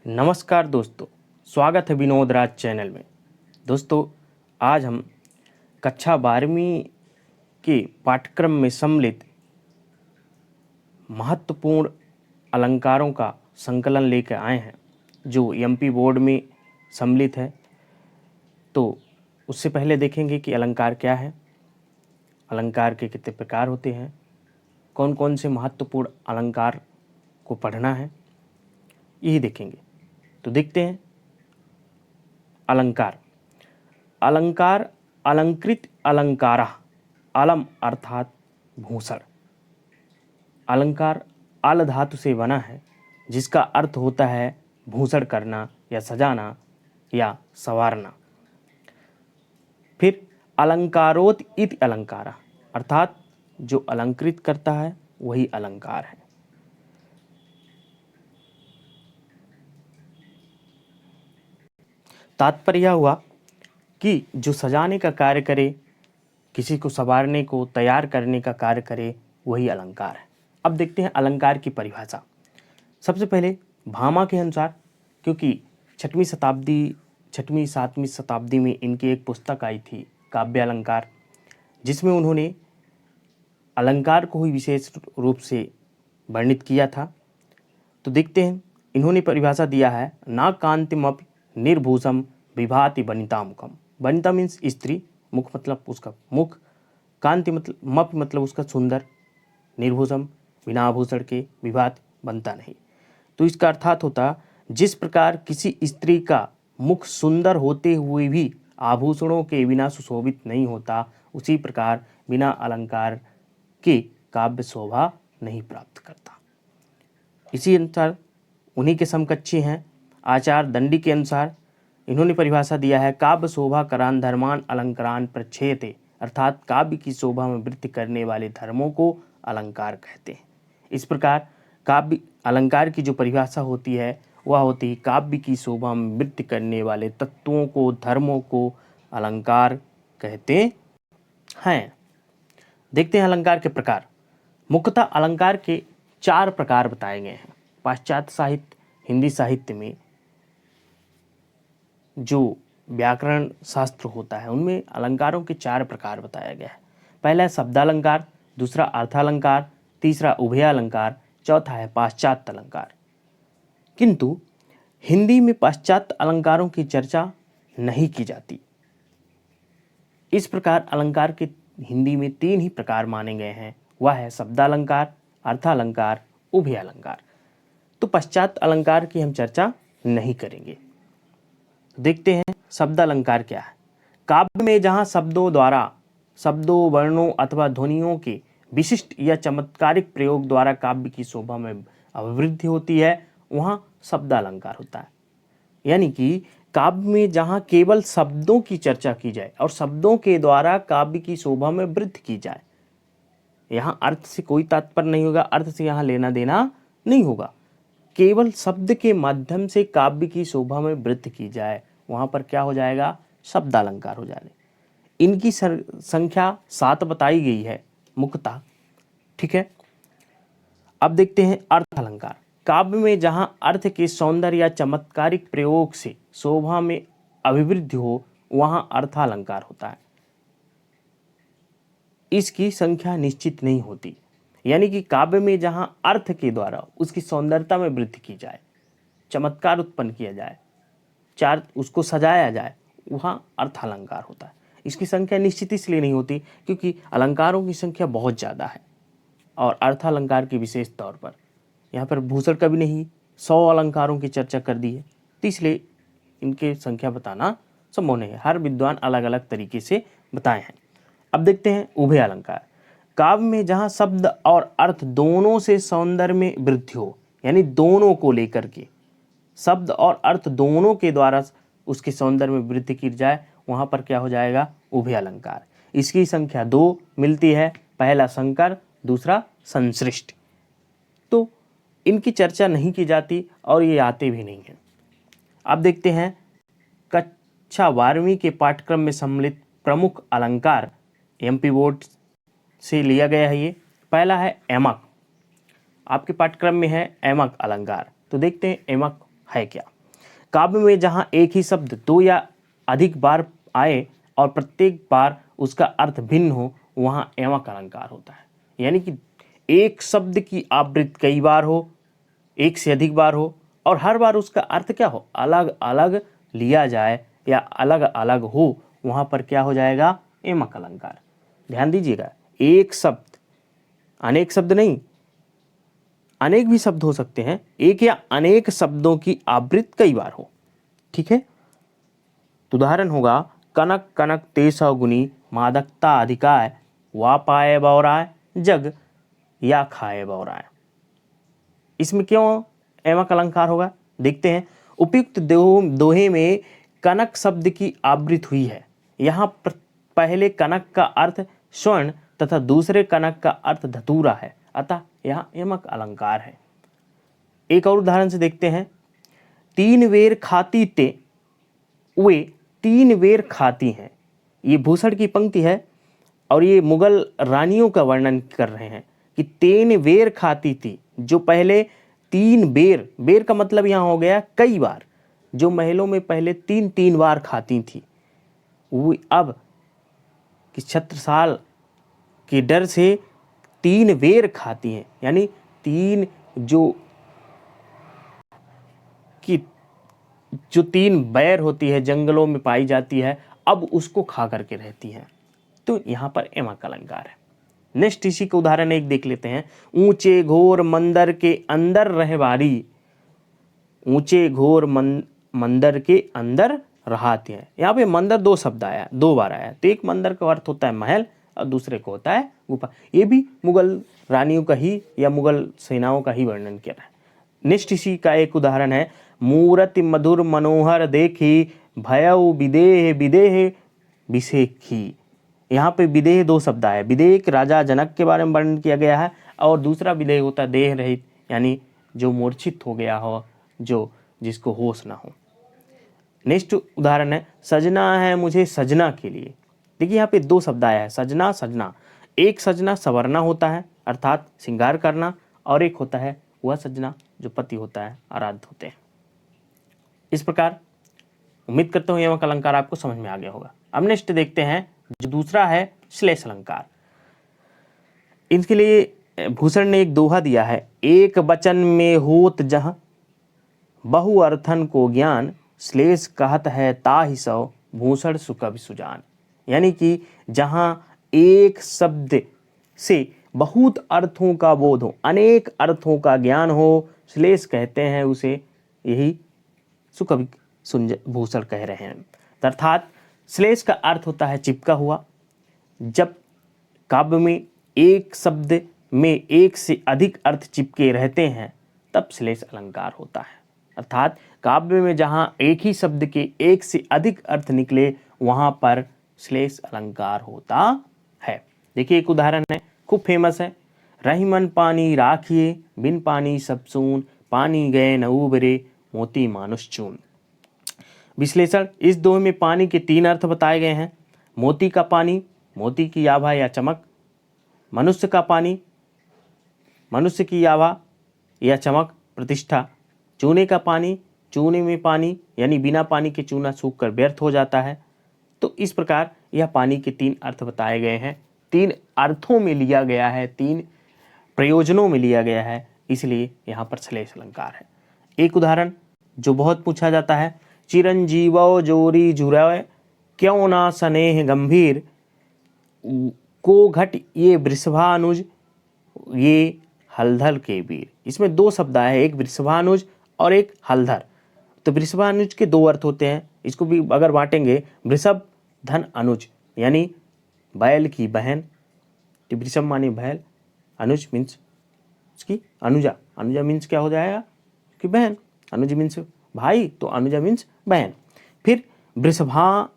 नमस्कार दोस्तों, स्वागत है विनोद राज चैनल में। दोस्तों, आज हम कक्षा 12वीं के पाठ्यक्रम में सम्मिलित महत्वपूर्ण अलंकारों का संकलन लेकर आए हैं जो एमपी बोर्ड में सम्मिलित है। तो उससे पहले देखेंगे कि अलंकार क्या है, अलंकार के कितने प्रकार होते हैं, कौन कौन से महत्वपूर्ण अलंकार को पढ़ना है, यही देखेंगे। तो देखते हैं। अलंकार। अलंकार अलंकृत अलंकारा, अलम अर्थात भूषण। अलंकार अल धातु से बना है जिसका अर्थ होता है भूषण करना या सजाना या संवारना। फिर अलंकारोत इति अलंकारा, अर्थात जो अलंकृत करता है वही अलंकार है। तात्पर्य हुआ कि जो सजाने का कार्य करे, किसी को संवारने को तैयार करने का कार्य करे, वही अलंकार है। अब देखते हैं अलंकार की परिभाषा। सबसे पहले भामा के अनुसार, क्योंकि 6वीं 7वीं शताब्दी में इनकी एक पुस्तक आई थी काव्य अलंकार, जिसमें उन्होंने अलंकार को ही विशेष रूप से वर्णित किया था। तो देखते हैं, इन्होंने परिभाषा दिया है ना कांतिमपि निर्भूषम विभाति वनिता मुखम। वनिता मीन्स स्त्री, मुख मतलब उसका मुख, कांति मतलब मप मतलब उसका सुंदर, निर्भूषम बिना आभूषण के, विभात बनता नहीं। तो इसका अर्थात होता जिस प्रकार किसी स्त्री का मुख सुंदर होते हुए भी आभूषणों के बिना सुशोभित नहीं होता, उसी प्रकार बिना अलंकार के काव्य शोभा नहीं प्राप्त करता। इसी अनुसार उन्हीं के समकक्षी हैं आचार्य दंडी के अनुसार। इन्होंने परिभाषा दिया है काव्य शोभा करान धर्मान अलंकारान प्रच्छेते, अर्थात काव्य की शोभा में वृद्धि करने वाले धर्मों को अलंकार कहते हैं। इस प्रकार काव्य अलंकार की जो परिभाषा होती है वह होती है काव्य की शोभा में वृद्धि करने वाले तत्वों को, धर्मों को अलंकार कहते हैं। देखते हैं अलंकार के प्रकार। मुख्यतः अलंकार के 4 प्रकार बताए गए हैं। पाश्चात्य साहित्य, हिंदी साहित्य में जो व्याकरण शास्त्र होता है उनमें अलंकारों के 4 प्रकार बताया गया है। पहला है शब्दालंकार, दूसरा अर्थालंकार, तीसरा उभयालंकार, चौथा है पाश्चात्य अलंकार। किंतु हिंदी में पाश्चात्य अलंकारों की चर्चा नहीं की जाती। इस प्रकार अलंकार के हिंदी में 3 ही प्रकार माने गए हैं, वह है शब्दालंकार, अर्थालंकार, उभयालंकार। तो पाश्चात्य अलंकार की हम चर्चा नहीं करेंगे। देखते हैं शब्दालंकार क्या है। काव्य में जहाँ शब्दों द्वारा, शब्दों, वर्णों अथवा ध्वनियों के विशिष्ट या चमत्कारिक प्रयोग द्वारा काव्य की शोभा में अभिवृद्धि होती है, वहाँ शब्दालंकार होता है। यानी कि काव्य में जहाँ केवल शब्दों की चर्चा की जाए और शब्दों के द्वारा काव्य की शोभा में वृद्धि की जाए, यहाँ अर्थ से कोई तात्पर्य नहीं होगा, अर्थ से यहाँ लेना देना नहीं होगा, केवल शब्द के माध्यम से काव्य की शोभा में वृद्धि की जाए, वहाँ पर क्या हो जाएगा, शब्दालंकार हो जाए। इनकी संख्या 7 बताई गई है मुख्यतः, ठीक है। अब देखते हैं अर्थालंकार। काव्य में जहाँ अर्थ के सौंदर्य या चमत्कारिक प्रयोग से शोभा में अभिवृद्धि हो, वहाँ अर्थालंकार होता है। इसकी संख्या निश्चित नहीं होती, यानी कि काव्य में जहां अर्थ के द्वारा उसकी सौंदर्यता में वृद्धि की जाए, चमत्कार उत्पन्न किया जाए, उसको सजाया जाए, वहां अर्थालंकार होता है। इसकी संख्या निश्चित इसलिए नहीं होती क्योंकि अलंकारों की संख्या बहुत ज़्यादा है और अर्थालंकार की विशेष तौर पर यहाँ पर भूषण कवि ने ही 100 अलंकारों की चर्चा कर दी है, तो इसलिए इनकी संख्या बताना संभव नहीं है। हर विद्वान अलग अलग तरीके से बताए हैं। अब देखते हैं उभय अलंकार। काव्य में जहाँ शब्द और अर्थ दोनों से सौंदर्य में वृद्धि हो, यानी दोनों को लेकर के, शब्द और अर्थ दोनों के द्वारा उसके सौंदर्य में वृद्धि की जाए, वहाँ पर क्या हो जाएगा, उभय अलंकार। इसकी संख्या 2 मिलती है, पहला संकर, दूसरा संश्लिष्ट। तो इनकी चर्चा नहीं की जाती और ये आते भी नहीं हैं। अब देखते हैं कक्षा 12वीं के पाठ्यक्रम में सम्मिलित प्रमुख अलंकार एमपी बोर्ड से लिया गया है। ये पहला है एमक। आपके पाठ्यक्रम में है एमक अलंकार। तो देखते हैं एमक है क्या। काव्य में जहाँ एक ही शब्द दो या अधिक बार आए और प्रत्येक बार उसका अर्थ भिन्न हो, वहाँ एवक अलंकार होता है। यानी कि एक शब्द की आवृत्ति कई बार हो, एक से अधिक बार हो, और हर बार उसका अर्थ क्या हो, अलग अलग लिया जाए या अलग अलग हो, वहाँ पर क्या हो जाएगा, एवक अलंकार। ध्यान दीजिएगा, एक शब्द, अनेक शब्द नहीं, अनेक भी शब्द हो सकते हैं, एक या अनेक शब्दों की आवृत्ति कई बार हो। ठीक है, तो उदाहरण होगा कनक कनक तेसव गुनी मादकता अधिकाय वा पाए बौराय जग या खाए बौराय। इसमें क्यों एवक अलंकार होगा, देखते हैं। उपयुक्त दोहे में कनक शब्द की आवृत्ति हुई है। यहाँ पहले कनक का अर्थ स्वर्ण तथा दूसरे कनक का अर्थ धतूरा है, अतः यहाँ एवक अलंकार है। एक और उदाहरण से देखते हैं। तीन वेर खाती ते वे तीन वेर खाती हैं। ये भूषण की पंक्ति है और ये मुगल रानियों का वर्णन कर रहे हैं कि तीन वेर खाती थी, जो पहले तीन बेर, बेर का मतलब यहाँ हो गया कई बार, जो महलों में पहले तीन तीन बार खाती थी, वो अब कि छत्रसाल के डर से तीन वेर खाती हैं। यानी तीन जो तीन बैर होती है जंगलों में पाई जाती है, अब उसको खा करके रहती हैं। तो यहाँ पर एवक अलंकार है। नेक्स्ट इसी का उदाहरण एक देख लेते हैं। ऊंचे घोर मंदिर के अंदर रहबारी, ऊंचे घोर मंदिर के अंदर रहाते हैं। यहाँ पे मंदिर दो शब्द आया, दो बार आया। तो एक मंदिर का अर्थ होता है महल और दूसरे को होता है गुफा। ये भी मुगल रानियों का ही या मुगल सेनाओं का ही वर्णन किया है। नेक्स्ट इसी का एक उदाहरण है। मूरति मधुर मनोहर देखी भयउ विदेह विदेह विषेखी। यहाँ पे विदेह दो शब्द आए। विदेह राजा जनक के बारे में वर्णन किया गया है और दूसरा विदेह होता है देह रहित, यानी जो मूर्छित हो गया हो, जो जिसको होश ना हो। नेक्स्ट उदाहरण है सजना है मुझे सजना के लिए। देखिए यहाँ पे दो शब्द आया है, सजना सजना। एक सजना संवरना होता है अर्थात श्रृंगार करना, और एक होता है वह सजना जो पति होता है, आराध्य होते हैं। इस प्रकार उम्मीद करता हूँ एवक अलंकार आपको समझ में आ गया होगा। अब नेक्स्ट देखते हैं जो दूसरा है श्लेष अलंकार। इनके लिए भूषण ने एक दोहा दिया है। एक वचन में होत जहाँ बहु अर्थन को ज्ञान, श्लेष कहत है ताहि सौ भूषण सुकवि सुजान। यानी कि जहाँ एक शब्द से बहुत अर्थों का बोध हो, अनेक अर्थों का ज्ञान हो, श्लेष कहते हैं उसे, यही सुकवि भूषण कह रहे हैं। अर्थात श्लेष का अर्थ होता है चिपका हुआ। जब काव्य में एक शब्द में एक से अधिक अर्थ चिपके रहते हैं तब श्लेष अलंकार होता है। अर्थात काव्य में जहाँ एक ही शब्द के एक से अधिक अर्थ निकले वहाँ पर श्लेष अलंकार होता है। देखिए एक उदाहरण है, खूब फेमस है। रही मन पानी राखिए बिन पानी सब सून, पानी गए न उबरे मोती मानुष चून। विश्लेषण, इस दोहे में पानी के तीन अर्थ बताए गए हैं। मोती का पानी, मोती की आभा या चमक। मनुष्य का पानी, मनुष्य की आभा या चमक प्रतिष्ठा। चूने का पानी, चूने में पानी यानी बिना पानी के चूना सूख कर व्यर्थ हो जाता है। तो इस प्रकार यह पानी के तीन अर्थ बताए गए हैं। तीन अर्थों में लिया गया है, तीन प्रयोजनों में लिया गया है, इसलिए यहाँ पर श्लेष अलंकार है। एक उदाहरण जो बहुत पूछा जाता है। चिरंजीवो जोरी झुरय क्यों ना स्नेह गंभीर, को घट ये वृषभानुज ये हलधर के वीर। इसमें दो शब्द आए हैं, एक वृषभानुज और एक हलधर। तो वृषभानुज के दो अर्थ होते हैं। इसको भी अगर बांटेंगे, वृषभ धन अनुज यानी बैल की बहन। तो वृषभ मानी बैल, अनुज मीन्स उसकी अनुजा। अनुजा मीन्स क्या हो जाएगा, कि बहन। अनुज मीन्स भाई, तो अनुजा मीन्स बहन। फिर वृषभा,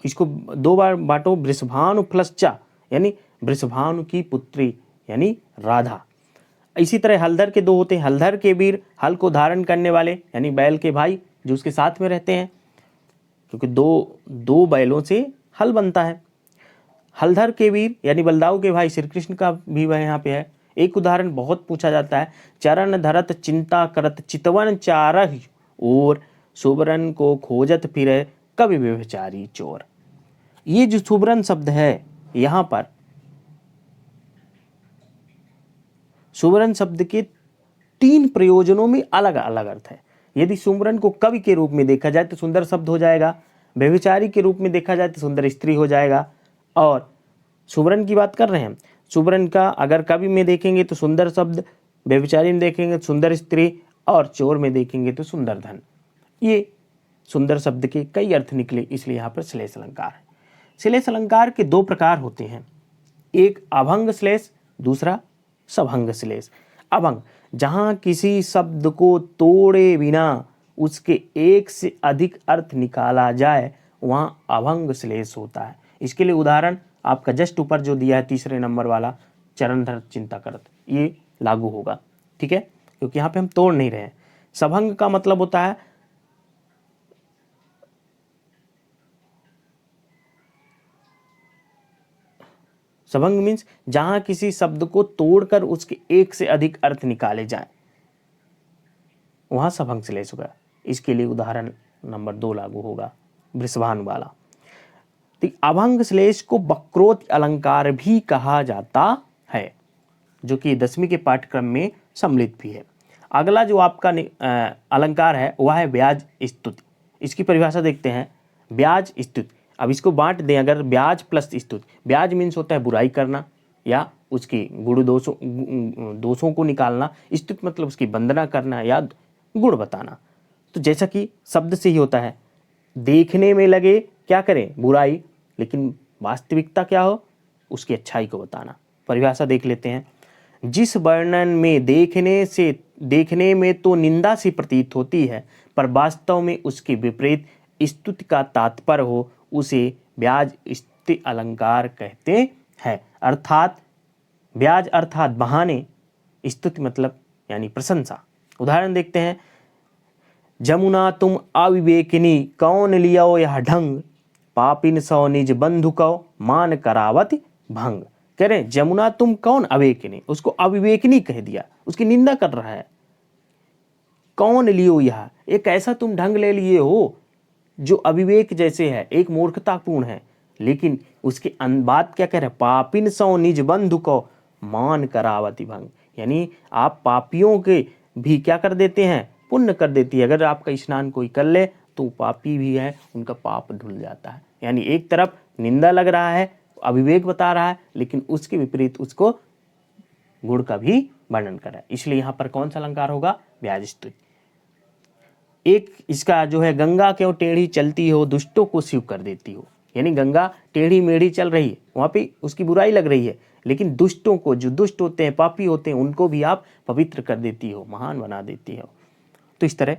इसको दो बार बांटो, वृषभानु प्लस चा यानी वृषभानु की पुत्री यानी राधा। इसी तरह हलधर के दो होते हैं। हलधर के वीर, हल को धारण करने वाले यानी बैल के भाई जो उसके साथ में रहते हैं, क्योंकि दो बैलों से हल बनता है। हलधर के वीर यानी बलदाऊ के भाई, श्री कृष्ण का भी वह यहाँ पे है। एक उदाहरण बहुत पूछा जाता है। चरण धरत चिंता करत चितवन चारह और सुबरन को खोजत फिरे कवि व्यभिचारी चोर। ये जो सुबरन शब्द है, यहाँ पर सुबरन शब्द के 3 प्रयोजनों में अलग अलग अर्थ है। यदि सुबरन को कवि के रूप में देखा जाए तो सुंदर शब्द हो जाएगा, व्यभिचारी के रूप में देखा जाए तो सुंदर स्त्री हो जाएगा। और सुबरन की बात कर रहे हैं, सुबरन का अगर कवि में देखेंगे तो सुंदर शब्द, व्यभिचारी में देखेंगे तो सुंदर स्त्री, और चोर में देखेंगे तो सुंदर धन। ये सुंदर शब्द के कई अर्थ निकले, इसलिए यहाँ पर श्लेष अलंकार है। श्लेष अलंकार के 2 प्रकार होते हैं, एक अभंग श्लेष, दूसरा सभंग श्लेष। अभंग, जहाँ किसी शब्द को तोड़े बिना उसके एक से अधिक अर्थ निकाला जाए, वहाँ अभंग श्लेष होता है। इसके लिए उदाहरण आपका जस्ट ऊपर जो दिया है 3 नंबर वाला, चरणधर चिंता करत, ये लागू होगा, ठीक है, क्योंकि यहाँ पे हम तोड़ नहीं रहे हैं। सभंग का मतलब होता है सभंग मीन्स जहां किसी शब्द को तोड़कर उसके एक से अधिक अर्थ निकाले जाए, वहां सभंग श्लेष होगा। इसके लिए उदाहरण नंबर 2 लागू होगा, वृषभानु वाला। तो अभंग श्लेष को वक्रोक्ति अलंकार भी कहा जाता है, जो कि 10वीं के पाठ्यक्रम में सम्मिलित भी है। अगला जो आपका अलंकार है वह है ब्याज स्तुति। इसकी परिभाषा देखते हैं, ब्याज स्तुति। अब इसको बांट दें, अगर ब्याज प्लस स्तुति, ब्याज मीन्स होता है बुराई करना या उसकी गुण दोषों को निकालना, स्तुति मतलब उसकी वंदना करना या गुण बताना। तो जैसा कि शब्द से ही होता है, देखने में लगे क्या करें बुराई, लेकिन वास्तविकता क्या हो उसकी अच्छाई को बताना। परिभाषा देख लेते हैं, जिस वर्णन में देखने में तो निंदा सी प्रतीत होती है, पर वास्तव में उसके विपरीत स्तुति का तात्पर्य हो, उसे ब्याज स्तुति अलंकार कहते हैं। अर्थात ब्याज अर्थात बहाने, स्तुति मतलब यानी प्रशंसा। उदाहरण देखते हैं, जमुना तुम अविवेकिनी कौन लियो यह ढंग, पापिन सौ निज बंधु को मान करावत भंग। कह रहे जमुना तुम कौन अविवेकिनी, उसको अविवेकिनी कह दिया, उसकी निंदा कर रहा है। कौन लियो यह, एक ऐसा तुम ढंग ले लिए हो जो अविवेक जैसे है, एक मूर्खतापूर्ण है। लेकिन उसके बात क्या कह रहे हैं, पापिन सौ निज बंधु को मान करावती भंग, यानी आप पापियों के भी क्या कर देते हैं, पुण्य कर देती है। अगर आपका स्नान कोई कर ले तो पापी भी है, उनका पाप धुल जाता है। यानी एक तरफ निंदा लग रहा है, अविवेक बता रहा है, लेकिन उसके विपरीत उसको गुण का भी वर्णन कर रहा है। इसलिए यहाँ पर कौन सा अलंकार होगा, ब्याज स्तुति। एक इसका जो है, गंगा क्यों टेढ़ी चलती हो दुष्टों को शिव कर देती हो, यानी गंगा टेढ़ी मेढ़ी चल रही है, वहाँ पे उसकी बुराई लग रही है, लेकिन दुष्टों को, जो दुष्ट होते हैं पापी होते हैं, उनको भी आप पवित्र कर देती हो, महान बना देती हो। तो इस तरह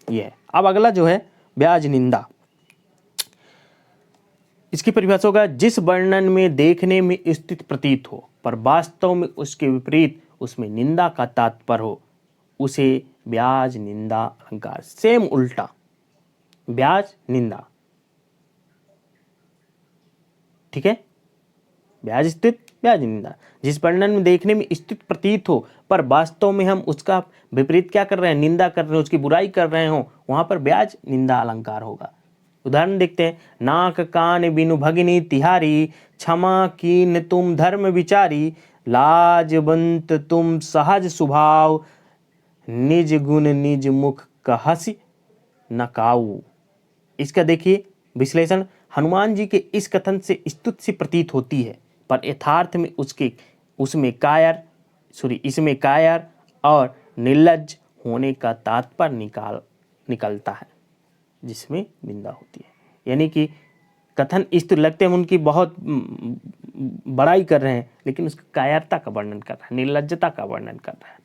ये है। अब अगला जो है ब्याज निंदा, इसकी परिभाषा होगा, जिस वर्णन में देखने में स्थित प्रतीत हो पर वास्तव में उसके विपरीत उसमें निंदा का तात्पर्य हो, उसे ब्याज निंदा अलंकार। सेम उल्टा, ब्याज निंदा, ठीक है, ब्याज स्थित ब्याज निंदा। जिस वर्णन में देखने में स्थित प्रतीत हो पर वास्तव में हम उसका विपरीत क्या कर रहे हैं, निंदा कर रहे हैं, उसकी बुराई कर रहे हो, वहां पर ब्याज निंदा अलंकार होगा। उदाहरण देखते हैं, नाक कान बिनु भगिनी तिहारी, क्षमा कीन तुम धर्म विचारी, लाजवंत तुम सहज स्वभाव, निज गुण निज मुख कहसी नकाऊ। इसका देखिए विश्लेषण, हनुमान जी के इस कथन से स्तुति सी प्रतीत होती है, पर यथार्थ में इसमें कायर और निर्लज्ज होने का तात्पर्य निकलता है, जिसमें निंदा होती है। यानी कि कथन इस तरह लगते हैं उनकी बहुत बड़ाई कर रहे हैं, लेकिन उसकी कायरता का वर्णन कर रहा है, निर्लज्जता का वर्णन कर रहा है।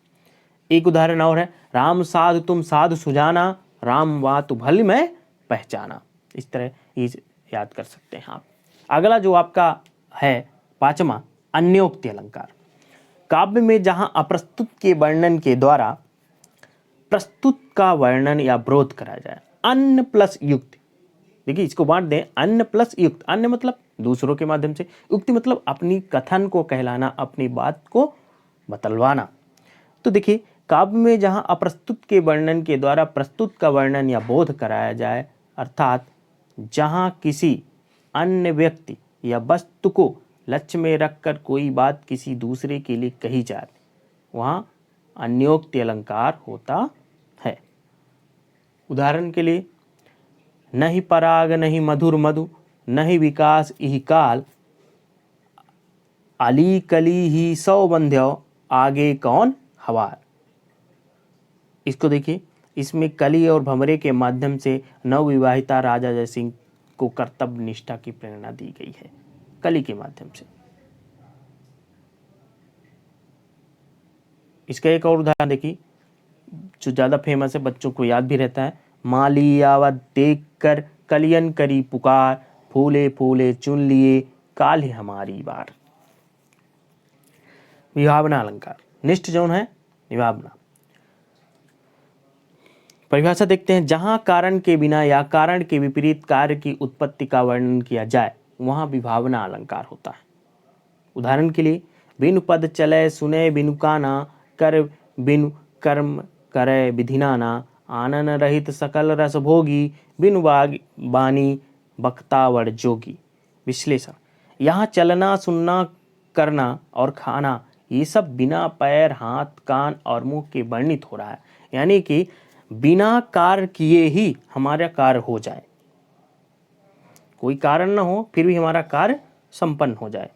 एक उदाहरण और है, राम साधु तुम साधु सुजाना, राम बात भली मैं पहचाना। इस तरह ये याद कर सकते हैं आप। अगला जो आपका है 5वां, अन्योक्ति अलंकार। काव्य में जहां अप्रस्तुत के वर्णन के द्वारा प्रस्तुत का वर्णन या विरोध करा जाए। अन्य प्लस युक्ति, देखिए इसको बांट दें, अन्य प्लस युक्त। अन्य मतलब दूसरों के माध्यम से, युक्ति मतलब अपनी कथन को कहलाना, अपनी बात को बतलवाना। तो देखिए काव्य में जहाँ अप्रस्तुत के वर्णन के द्वारा प्रस्तुत का वर्णन या बोध कराया जाए, अर्थात जहाँ किसी अन्य व्यक्ति या वस्तु को लक्ष्य में रखकर कोई बात किसी दूसरे के लिए कही जाए, वहाँ अन्योक्ति अलंकार होता है। उदाहरण के लिए, नहीं पराग नहीं मधुर मधु, नहीं विकास इहि काल, अली कली ही सौ बंध्यो, आगे कौन हवार। इसको देखिए, इसमें कली और भंवरे के माध्यम से नवविवाहिता राजा जयसिंह को कर्तव्य निष्ठा की प्रेरणा दी गई है, कली के माध्यम से। इसका एक और उदाहरण देखिए जो ज़्यादा फेमस है, बच्चों को याद भी रहता है। माली आवत देख कर कलियन करी पुकार, फूले फूले चुन लिए काल है हमारी बार। विभावना अलंकार, निष्ठ जौन है विभावना। परिभाषा देखते हैं, जहां कारण के बिना या कारण के विपरीत कार्य की उत्पत्ति का वर्णन किया जाए वहां विभावना अलंकार होता है। उदाहरण के लिए, बिनु पद चले सुने बिनु काना, कर बिनु कर्म करे विधिनाना, आनन रहित सकल रस भोगी, बिनु बानी बख्तावर जोगी। विश्लेषण, यहाँ चलना सुनना करना और खाना ये सब बिना पैर हाथ कान और मुंह के वर्णित हो रहा है, यानी कि बिना कार्य किए ही हमारा कार्य हो जाए, कोई कारण न हो फिर भी हमारा कार्य संपन्न हो जाए।